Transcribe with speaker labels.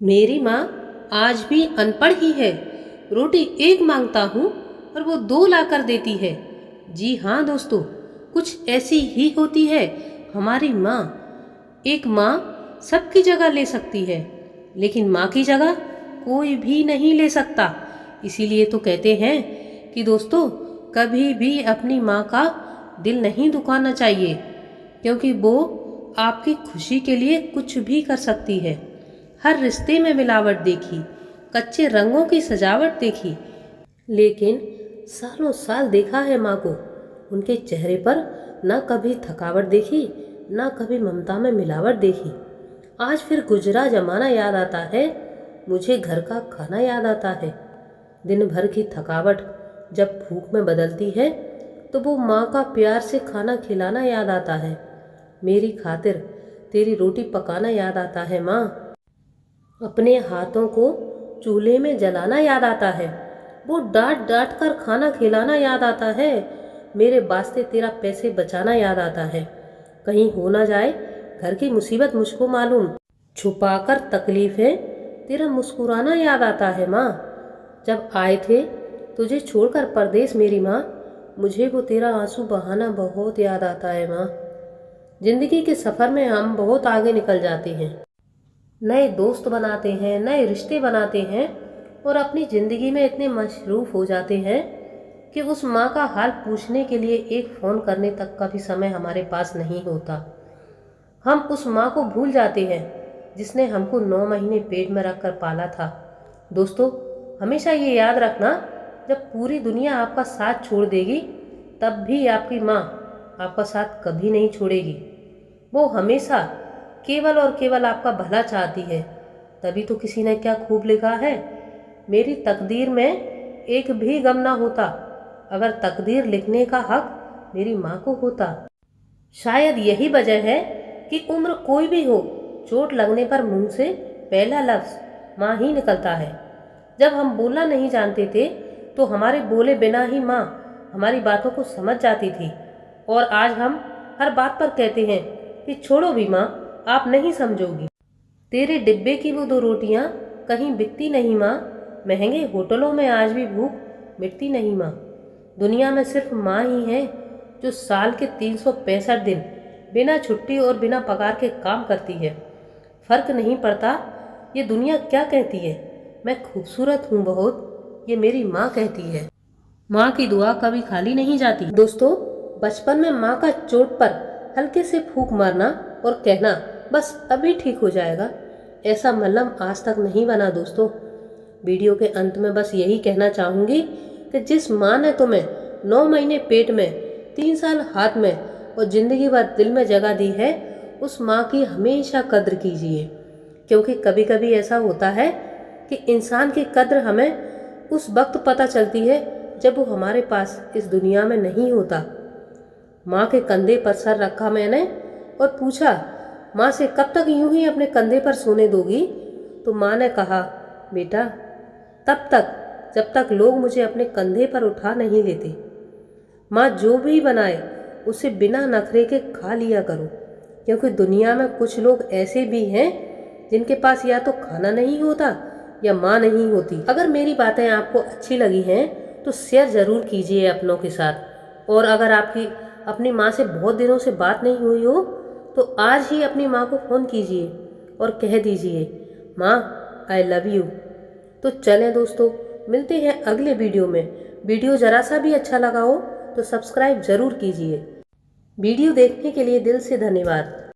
Speaker 1: मेरी माँ आज भी अनपढ़ ही है। रोटी एक मांगता हूँ और वो दो ला कर देती है। जी हाँ दोस्तों, कुछ ऐसी ही होती है हमारी माँ। एक माँ सबकी जगह ले सकती है, लेकिन माँ की जगह कोई भी नहीं ले सकता। इसीलिए तो कहते हैं कि दोस्तों, कभी भी अपनी माँ का दिल नहीं दुखाना चाहिए, क्योंकि वो आपकी खुशी के लिए कुछ भी कर सकती है। हर रिश्ते में मिलावट देखी, कच्चे रंगों की सजावट देखी, लेकिन सालों साल देखा है माँ को। उनके चेहरे पर न कभी थकावट देखी, न कभी ममता में मिलावट देखी। आज फिर गुजरा जमाना याद आता है, मुझे घर का खाना याद आता है। दिन भर की थकावट जब भूख में बदलती है, तो वो माँ का प्यार से खाना खिलाना याद आता है। मेरी खातिर तेरी रोटी पकाना याद आता है माँ। अपने हाथों को चूल्हे में जलाना याद आता है। वो डांट डांट कर खाना खिलाना याद आता है। मेरे वास्ते तेरा पैसे बचाना याद आता है। कहीं हो ना जाए घर की मुसीबत मुझको मालूम, छुपाकर तकलीफें तेरा मुस्कुराना याद आता है माँ। जब आए थे तुझे छोड़कर परदेश मेरी माँ, मुझे वो तेरा आंसू बहाना बहुत याद आता है माँ। जिंदगी के सफ़र में हम बहुत आगे निकल जाते हैं, नए दोस्त बनाते हैं, नए रिश्ते बनाते हैं और अपनी ज़िंदगी में इतने मशरूफ़ हो जाते हैं कि उस माँ का हाल पूछने के लिए एक फ़ोन करने तक का भी समय हमारे पास नहीं होता। हम उस माँ को भूल जाते हैं जिसने हमको 9 महीने पेट में रख कर पाला था। दोस्तों, हमेशा ये याद रखना, जब पूरी दुनिया आपका साथ छोड़ देगी, तब भी आपकी माँ आपका साथ कभी नहीं छोड़ेगी। वो हमेशा केवल और केवल आपका भला चाहती है। तभी तो किसी ने क्या खूब लिखा है, मेरी तकदीर में एक भी गम ना होता, अगर तकदीर लिखने का हक मेरी माँ को होता। शायद यही वजह है कि उम्र कोई भी हो, चोट लगने पर मुंह से पहला लफ्ज़ माँ ही निकलता है। जब हम बोलना नहीं जानते थे, तो हमारे बोले बिना ही माँ हमारी बातों को समझ जाती थी। और आज हम हर बात पर कहते हैं कि छोड़ो भी माँ, आप नहीं समझोगी। तेरे डिब्बे की वो 2 रोटियां कहीं बिकती नहीं माँ, महंगे होटलों में आज भी भूख मिटती नहीं माँ। दुनिया में सिर्फ माँ ही है जो साल के 365 दिन बिना छुट्टी और बिना पगार के काम करती है। फर्क नहीं पड़ता ये दुनिया क्या कहती है, मैं खूबसूरत हूँ बहुत, ये मेरी माँ कहती है। माँ की दुआ कभी खाली नहीं जाती। दोस्तों, बचपन में माँ का चोट पर हल्के से फूंक मारना और कहना बस अभी ठीक हो जाएगा, ऐसा मलहम आज तक नहीं बना। दोस्तों, वीडियो के अंत में बस यही कहना चाहूँगी कि जिस माँ ने तुम्हें 9 महीने पेट में, 3 साल हाथ में और ज़िंदगी भर दिल में जगह दी है, उस माँ की हमेशा कद्र कीजिए। क्योंकि कभी कभी ऐसा होता है कि इंसान की कद्र हमें उस वक्त पता चलती है जब वो हमारे पास इस दुनिया में नहीं होता। माँ के कंधे पर सर रखा मैंने और पूछा, माँ से कब तक यूं ही अपने कंधे पर सोने दोगी? तो माँ ने कहा, बेटा तब तक जब तक लोग मुझे अपने कंधे पर उठा नहीं लेते। माँ जो भी बनाए उसे बिना नखरे के खा लिया करो, क्योंकि दुनिया में कुछ लोग ऐसे भी हैं जिनके पास या तो खाना नहीं होता या माँ नहीं होती। अगर मेरी बातें आपको अच्छी लगी हैं तो शेयर ज़रूर कीजिए अपनों के साथ। और अगर आपकी अपनी माँ से बहुत दिनों से बात नहीं हुई हो, तो आज ही अपनी माँ को फ़ोन कीजिए और कह दीजिए, माँ आई लव यू। तो चलें दोस्तों, मिलते हैं अगले वीडियो में। वीडियो ज़रा सा भी अच्छा लगा हो तो सब्सक्राइब ज़रूर कीजिए। वीडियो देखने के लिए दिल से धन्यवाद।